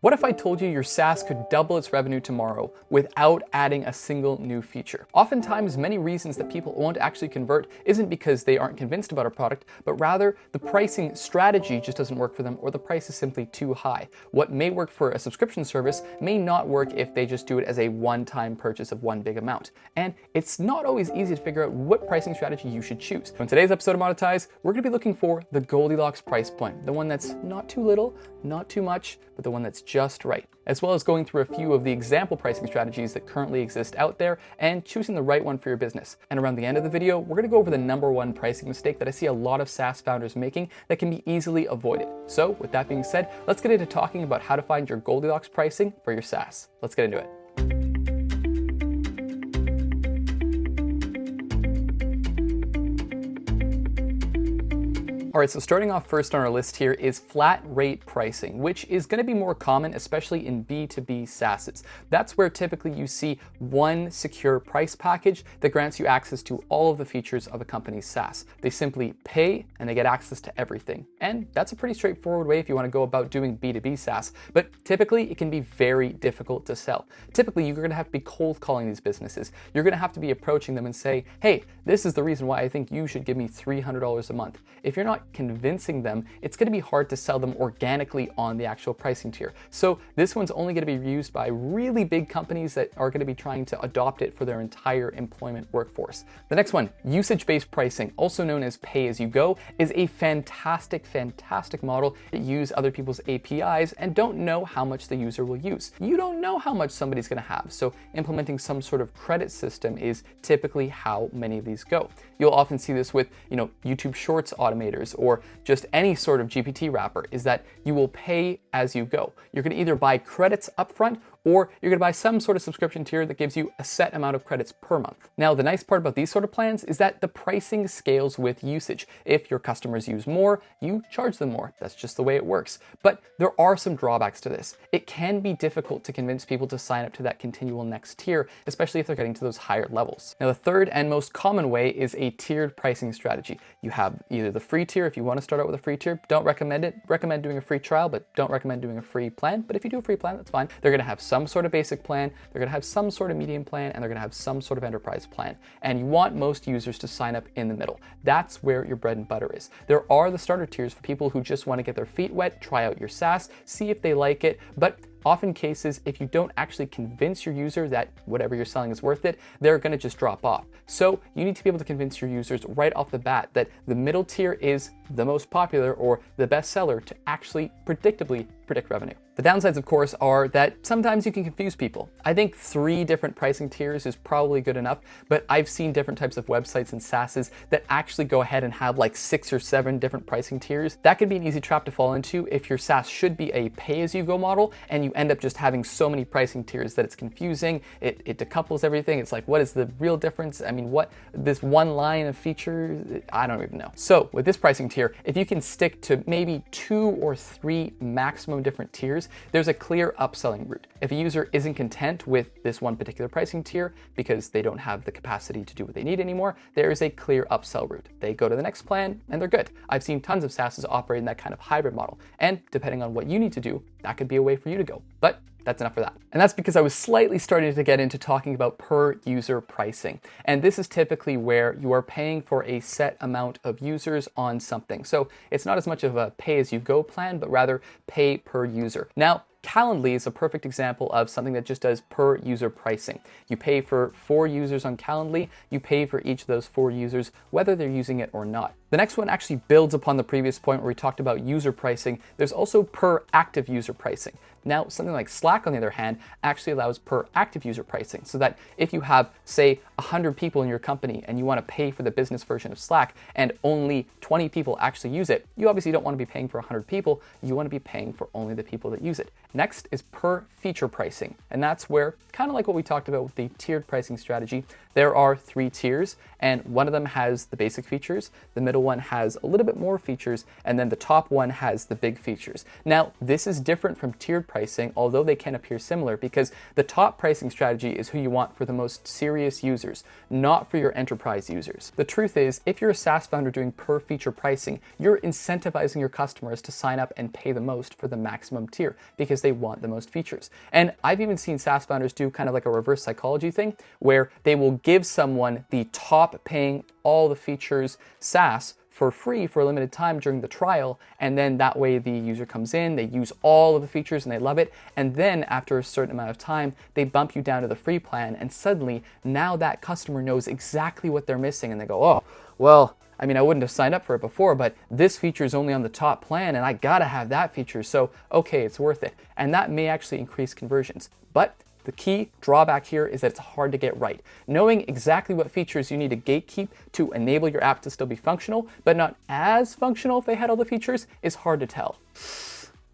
What if I told you your SaaS could double its revenue tomorrow without adding a single new feature? Oftentimes, many reasons that people won't actually convert isn't because they aren't convinced about a product, but rather the pricing strategy just doesn't work for them, or the price is simply too high. What may work for a subscription service may not work if they just do it as a one-time purchase of one big amount. And it's not always easy to figure out what pricing strategy you should choose. So in today's episode of Monetize, we're going to be looking for the Goldilocks price point, the one that's not too little, not too much, but the one that's just right, as well as going through a few of the example pricing strategies that currently exist out there and choosing the right one for your business. And around the end of the video, we're going to go over the number one pricing mistake that I see a lot of SaaS founders making that can be easily avoided. So with that being said, let's get into talking about how to find your Goldilocks pricing for your SaaS. Let's get into it. All right, so starting off first on our list here is flat rate pricing, which is going to be more common, especially in B2B SaaSes. That's where typically you see one secure price package that grants you access to all of the features of a company's SaaS. They simply pay and they get access to everything. And that's a pretty straightforward way if you want to go about doing B2B SaaS, but typically it can be very difficult to sell. Typically, you're going to have to be cold calling these businesses. You're going to have to be approaching them and say, hey, this is the reason why I think you should give me $300 a month. If you're not convincing them, it's going to be hard to sell them organically on the actual pricing tier. So this one's only going to be used by really big companies that are going to be trying to adopt it for their entire employment workforce. The next one, usage-based pricing, also known as pay-as-you-go, is a fantastic model that use other people's APIs and don't know how much the user will use. You don't know how much somebody's going to have, so implementing some sort of credit system is typically how many of these go. You'll often see this with, YouTube Shorts automators or just any sort of GPT wrapper, is that you will pay as you go. You're going to either buy credits upfront or you're going to buy some sort of subscription tier that gives you a set amount of credits per month. Now, the nice part about these sort of plans is that the pricing scales with usage. If your customers use more, you charge them more. That's just the way it works. But there are some drawbacks to this. It can be difficult to convince people to sign up to that continual next tier, especially if they're getting to those higher levels. Now, the third and most common way is a tiered pricing strategy. You have either the free tier, if you want to start out with a free tier, don't recommend it. Recommend doing a free trial, but don't recommend doing a free plan. But if you do a free plan, that's fine. They're going to have some sort of basic plan, they're going to have some sort of medium plan, and they're going to have some sort of enterprise plan. And you want most users to sign up in the middle. That's where your bread and butter is. There are the starter tiers for people who just want to get their feet wet, try out your SaaS, see if they like it, but often cases, if you don't actually convince your user that whatever you're selling is worth it, they're going to just drop off. So you need to be able to convince your users right off the bat that the middle tier is the most popular or the best seller to actually predictably predict revenue. The downsides, of course, are that sometimes you can confuse people. I think 3 different pricing tiers is probably good enough, but I've seen different types of websites and SaaSes that actually go ahead and have like 6 or 7 different pricing tiers. That could be an easy trap to fall into if your SaaS should be a pay-as-you-go model and you end up just having so many pricing tiers that it's confusing. It decouples everything. It's like, what is the real difference? I mean, what this one line of features? I don't even know. So with this pricing tier, if you can stick to maybe 2 or 3 maximum different tiers, there's a clear upselling route. If a user isn't content with this one particular pricing tier because they don't have the capacity to do what they need anymore, there is a clear upsell route. They go to the next plan and they're good. I've seen tons of SaaSes operate in that kind of hybrid model. And depending on what you need to do, that could be a way for you to go. But that's enough for that. And that's because I was slightly starting to get into talking about per user pricing. And this is typically where you are paying for a set amount of users on something. So it's not as much of a pay-as-you-go plan, but rather pay per user. Now, Calendly is a perfect example of something that just does per user pricing. You pay for 4 users on Calendly, you pay for each of those 4 users, whether they're using it or not. The next one actually builds upon the previous point where we talked about user pricing. There's also per active user pricing. Now, something like Slack, on the other hand, actually allows per active user pricing, so that if you have, say, 100 people in your company and you want to pay for the business version of Slack and only 20 people actually use it, you obviously don't want to be paying for 100 people, you want to be paying for only the people that use it. Next is per feature pricing, and that's where, kind of like what we talked about with the tiered pricing strategy, there are 3 tiers, and one of them has the basic features, the middle one has a little bit more features, and then the top one has the big features. Now, this is different from tiered pricing, although they can appear similar, because the top pricing strategy is who you want for the most serious users, not for your enterprise users. The truth is, if you're a SaaS founder doing per feature pricing, you're incentivizing your customers to sign up and pay the most for the maximum tier, because they they want the most features. And I've even seen SaaS founders do kind of like a reverse psychology thing where they will give someone the top paying all the features SaaS for free for a limited time during the trial, and then that way the user comes in, they use all of the features and they love it, and then after a certain amount of time they bump you down to the free plan, and suddenly now that customer knows exactly what they're missing, and they go, oh, well, I mean, I wouldn't have signed up for it before, but this feature is only on the top plan and I gotta have that feature, so okay, it's worth it. And that may actually increase conversions. But the key drawback here is that it's hard to get right. Knowing exactly what features you need to gatekeep to enable your app to still be functional, but not as functional if they had all the features, is hard to tell.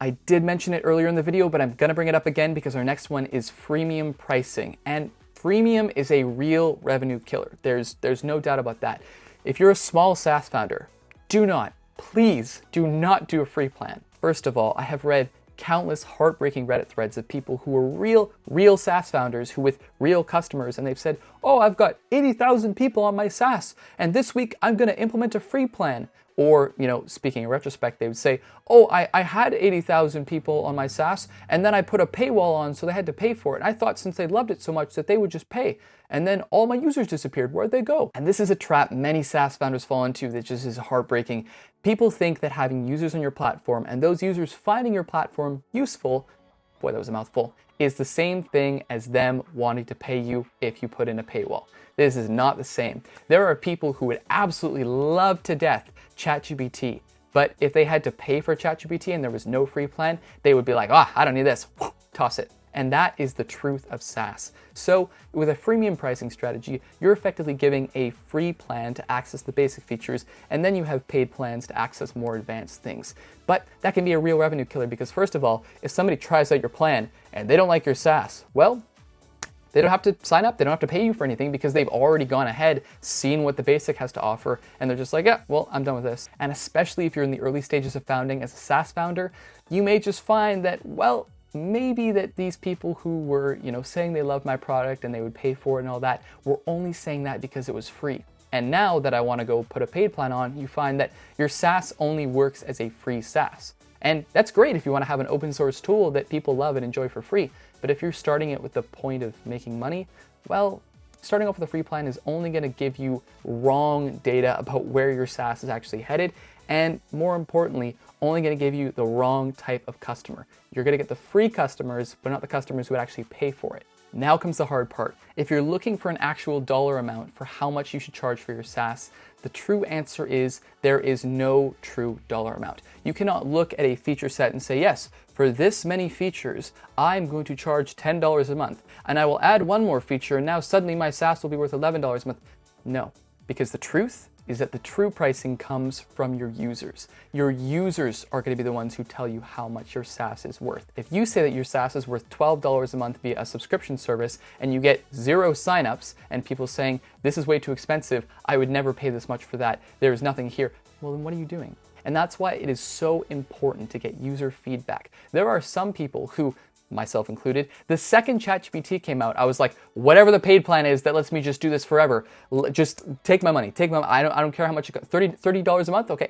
I did mention it earlier in the video, but I'm gonna bring it up again because our next one is freemium pricing. And freemium is a real revenue killer. There's no doubt about that. If you're a small SaaS founder, please do not do a free plan. First of all, I have read countless heartbreaking Reddit threads of people who are real SaaS founders who with real customers, and they've said, oh, I've got 80,000 people on my SaaS, and this week I'm gonna implement a free plan. Or, speaking in retrospect, they would say, oh, I had 80,000 people on my SaaS, and then I put a paywall on so they had to pay for it. And I thought since they loved it so much that they would just pay. And then all my users disappeared. Where'd they go? And this is a trap many SaaS founders fall into that just is heartbreaking. People think that having users on your platform and those users finding your platform useful, boy, that was a mouthful, is the same thing as them wanting to pay you if you put in a paywall. This is not the same. There are people who would absolutely love to death ChatGPT, but if they had to pay for ChatGPT and there was no free plan, they would be like, I don't need this, toss it. And that is the truth of SaaS. So with a freemium pricing strategy, you're effectively giving a free plan to access the basic features, and then you have paid plans to access more advanced things. But that can be a real revenue killer because first of all, if somebody tries out your plan and they don't like your SaaS, well, they don't have to sign up, they don't have to pay you for anything because they've already gone ahead, seen what the basic has to offer, and they're just like, yeah, well, I'm done with this. And especially if you're in the early stages of founding as a SaaS founder, you may just find that, well, maybe that these people who were, saying they love my product and they would pay for it and all that, were only saying that because it was free. And now that I want to go put a paid plan on, you find that your SaaS only works as a free SaaS. And that's great if you want to have an open source tool that people love and enjoy for free. But if you're starting it with the point of making money, well, starting off with a free plan is only going to give you wrong data about where your SaaS is actually headed. And more importantly, only going to give you the wrong type of customer. You're going to get the free customers, but not the customers who would actually pay for it. Now comes the hard part. If you're looking for an actual dollar amount for how much you should charge for your SaaS, the true answer is there is no true dollar amount. You cannot look at a feature set and say, yes, for this many features, I'm going to charge $10 a month, and I will add one more feature, and now suddenly my SaaS will be worth $11 a month. No, because the truth is that the true pricing comes from your users. Your users are going to be the ones who tell you how much your SaaS is worth. If you say that your SaaS is worth $12 a month via a subscription service and you get 0 signups and people saying, this is way too expensive, I would never pay this much for that, there's nothing here, well then what are you doing? And that's why it is so important to get user feedback. There are some people who, myself included, the second ChatGPT came out, I was like, whatever the paid plan is that lets me just do this forever, just take my money, I don't care how much it costs, $30 a month, okay,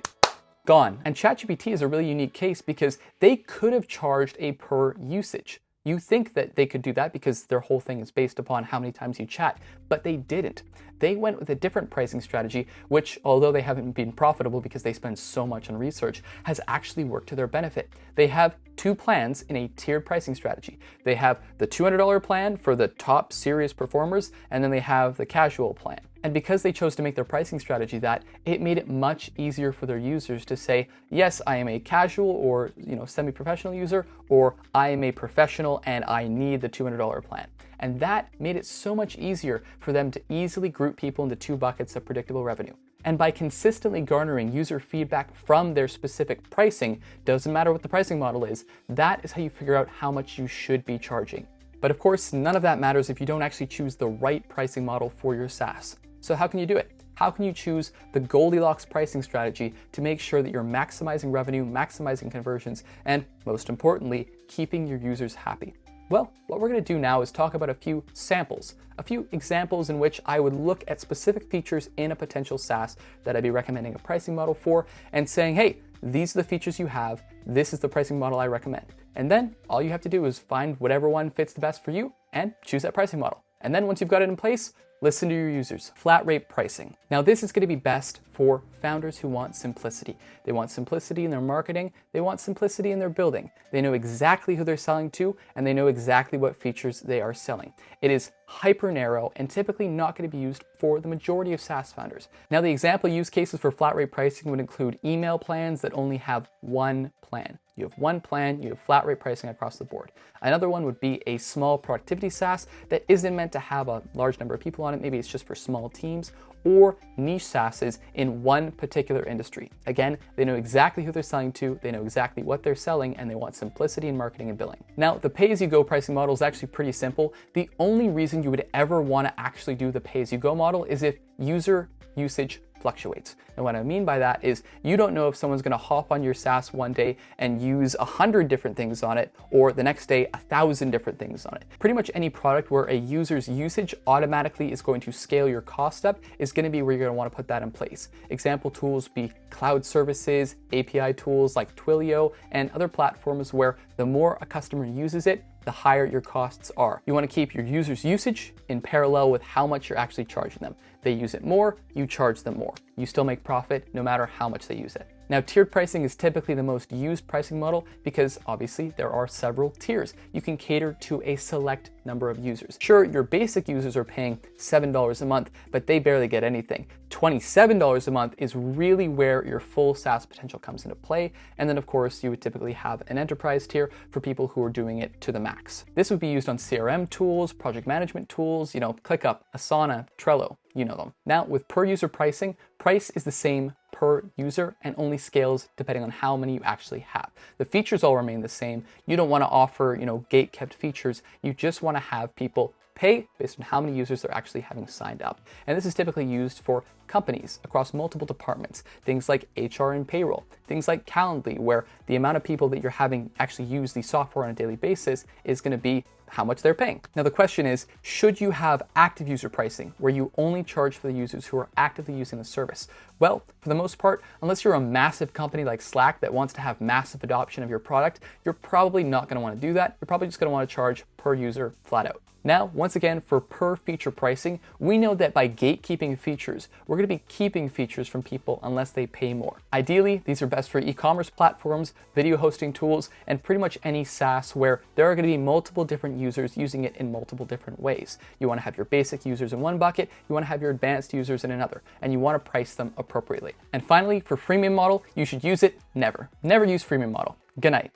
gone. And ChatGPT is a really unique case because they could have charged a per usage. You think that they could do that because their whole thing is based upon how many times you chat, but they didn't. They went with a different pricing strategy, which, although they haven't been profitable because they spend so much on research, has actually worked to their benefit. They have 2 plans in a tiered pricing strategy. They have the $200 plan for the top serious performers, and then they have the casual plan. And because they chose to make their pricing strategy that, it made it much easier for their users to say, yes, I am a casual or semi-professional user, or I am a professional and I need the $200 plan. And that made it so much easier for them to easily group people into 2 buckets of predictable revenue. And by consistently garnering user feedback from their specific pricing, doesn't matter what the pricing model is, that is how you figure out how much you should be charging. But of course, none of that matters if you don't actually choose the right pricing model for your SaaS. So how can you do it? How can you choose the Goldilocks pricing strategy to make sure that you're maximizing revenue, maximizing conversions, and most importantly, keeping your users happy? Well, what we're going to do now is talk about a few samples, a few examples in which I would look at specific features in a potential SaaS that I'd be recommending a pricing model for and saying, hey, these are the features you have, this is the pricing model I recommend. And then all you have to do is find whatever one fits the best for you and choose that pricing model. And then once you've got it in place, listen to your users. Flat rate pricing. Now this is going to be best for founders who want simplicity. They want simplicity in their marketing. They want simplicity in their building. They know exactly who they're selling to, and they know exactly what features they are selling. It is hyper narrow and typically not going to be used for the majority of SaaS founders. Now the example use cases for flat rate pricing would include email plans that only have one plan. You have one plan, you have flat rate pricing across the board. Another one would be a small productivity SaaS that isn't meant to have a large number of people on it. Maybe it's just for small teams, or niche SaaSes in one particular industry. Again, they know exactly who they're selling to, they know exactly what they're selling, and they want simplicity in marketing and billing. Now, the pay-as-you-go pricing model is actually pretty simple. The only reason you would ever want to actually do the pay-as-you-go model is if user usage fluctuates. And what I mean by that is you don't know if someone's going to hop on your SaaS one day and use 100 different things on it, or the next day 1,000 different things on it. Pretty much any product where a user's usage automatically is going to scale your cost up is going to be where you're going to want to put that in place. Example tools be cloud services, API tools like Twilio, and other platforms where the more a customer uses it, the higher your costs are. You want to keep your users' usage in parallel with how much you're actually charging them. They use it more, you charge them more. You still make profit no matter how much they use it. Now, tiered pricing is typically the most used pricing model because obviously there are several tiers. You can cater to a select number of users. Sure, your basic users are paying $7 a month, but they barely get anything. $27 a month is really where your full SaaS potential comes into play. And then of course, you would typically have an enterprise tier for people who are doing it to the max. This would be used on CRM tools, project management tools, ClickUp, Asana, Trello, you know them. Now with per user pricing, price is the same per user and only scales depending on how many you actually have. The features all remain the same. You don't want to offer, gate-kept features. You just want to have people pay based on how many users they're actually having signed up. And this is typically used for companies across multiple departments, things like HR and payroll, things like Calendly, where the amount of people that you're having actually use the software on a daily basis is going to be how much they're paying. Now the question is, should you have active user pricing where you only charge for the users who are actively using the service? Well, for the most part, unless you're a massive company like Slack that wants to have massive adoption of your product, you're probably not going to want to do that. You're probably just going to want to charge per user flat out. Now, once again, for per feature pricing, we know that by gatekeeping features, we're going to be keeping features from people unless they pay more. Ideally, these are best for e-commerce platforms, video hosting tools, and pretty much any SaaS where there are going to be multiple different users using it in multiple different ways. You want to have your basic users in one bucket, you want to have your advanced users in another, and you want to price them appropriately. And finally, for freemium model, you should use it never. Never use freemium model. Good night.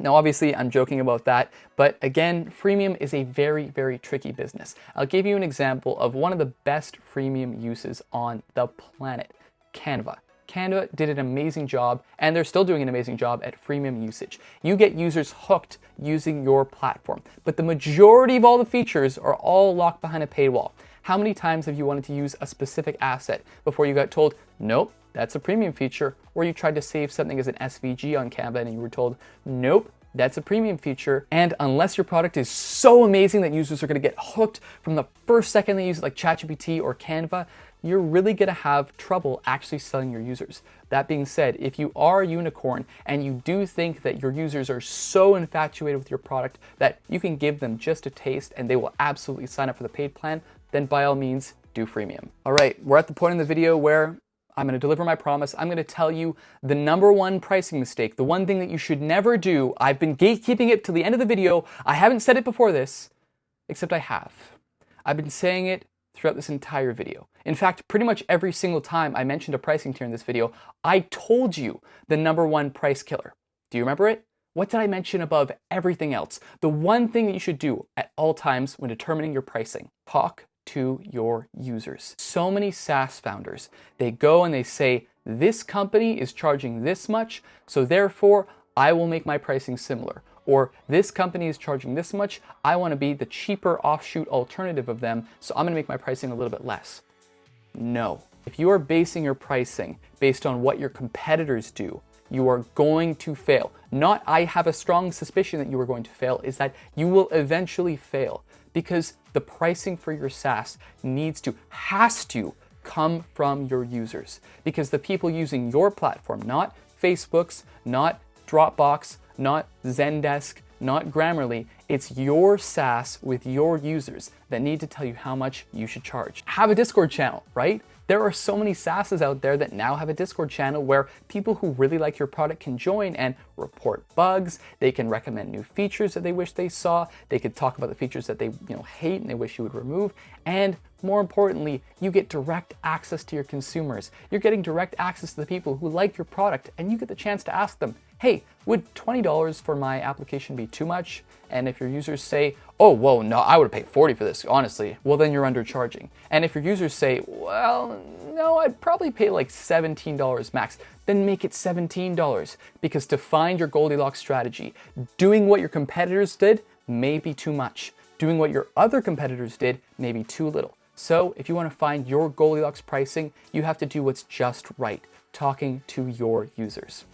Now, obviously, I'm joking about that, but again, freemium is a very, very tricky business. I'll give you an example of one of the best freemium uses on the planet, Canva. Canva did an amazing job, and they're still doing an amazing job at freemium usage. You get users hooked using your platform, but the majority of all the features are all locked behind a paywall. How many times have you wanted to use a specific asset before you got told, nope, that's a premium feature, or you tried to save something as an SVG on Canva and you were told, nope, that's a premium feature. And unless your product is so amazing that users are going to get hooked from the first second they use it, like ChatGPT or Canva, you're really going to have trouble actually selling your users. That being said, if you are a unicorn and you do think that your users are so infatuated with your product that you can give them just a taste and they will absolutely sign up for the paid plan, then by all means, do freemium. All right, we're at the point in the video where I'm going to deliver my promise. I'm going to tell you the number one pricing mistake, the one thing that you should never do. I've been gatekeeping it till the end of the video. I haven't said it before this, except I have. I've been saying it throughout this entire video. In fact, pretty much every single time I mentioned a pricing tier in this video, I told you the number one price killer. Do you remember it? What did I mention above everything else? The one thing that you should do at all times when determining your pricing. Talk to your users. So many SaaS founders, they go and they say, this company is charging this much, so therefore I will make my pricing similar. Or this company is charging this much, I want to be the cheaper offshoot alternative of them, so I'm going to make my pricing a little bit less. No. If you are basing your pricing based on what your competitors do, you are going to fail. Not I have a strong suspicion that you are going to fail, is that you will eventually fail because the pricing for your SaaS has to come from your users, because the people using your platform, not Facebook's, not Dropbox, not Zendesk, not Grammarly, it's your SaaS with your users that need to tell you how much you should charge. Have a Discord channel, right? There are so many SaaSes out there that now have a Discord channel where people who really like your product can join and report bugs. They can recommend new features that they wish they saw. They could talk about the features that they hate and they wish you would remove. And more importantly, you get direct access to your consumers. You're getting direct access to the people who like your product, and you get the chance to ask them, hey, would $20 for my application be too much? And if your users say, oh, whoa, no, I would pay $40 for this, honestly, well, then you're undercharging. And if your users say, well, no, I'd probably pay like $17 max, then make it $17. Because to find your Goldilocks strategy, doing what your competitors did may be too much. Doing what your other competitors did may be too little. So if you want to find your Goldilocks pricing, you have to do what's just right, talking to your users.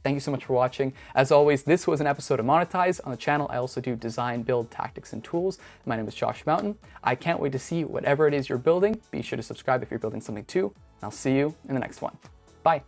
Thank you so much for watching. As always, this was an episode of Monetize. On the channel, I also do design, build, tactics, and tools. My name is Josh Mountain. I can't wait to see whatever it is you're building. Be sure to subscribe if you're building something too. I'll see you in the next one. Bye.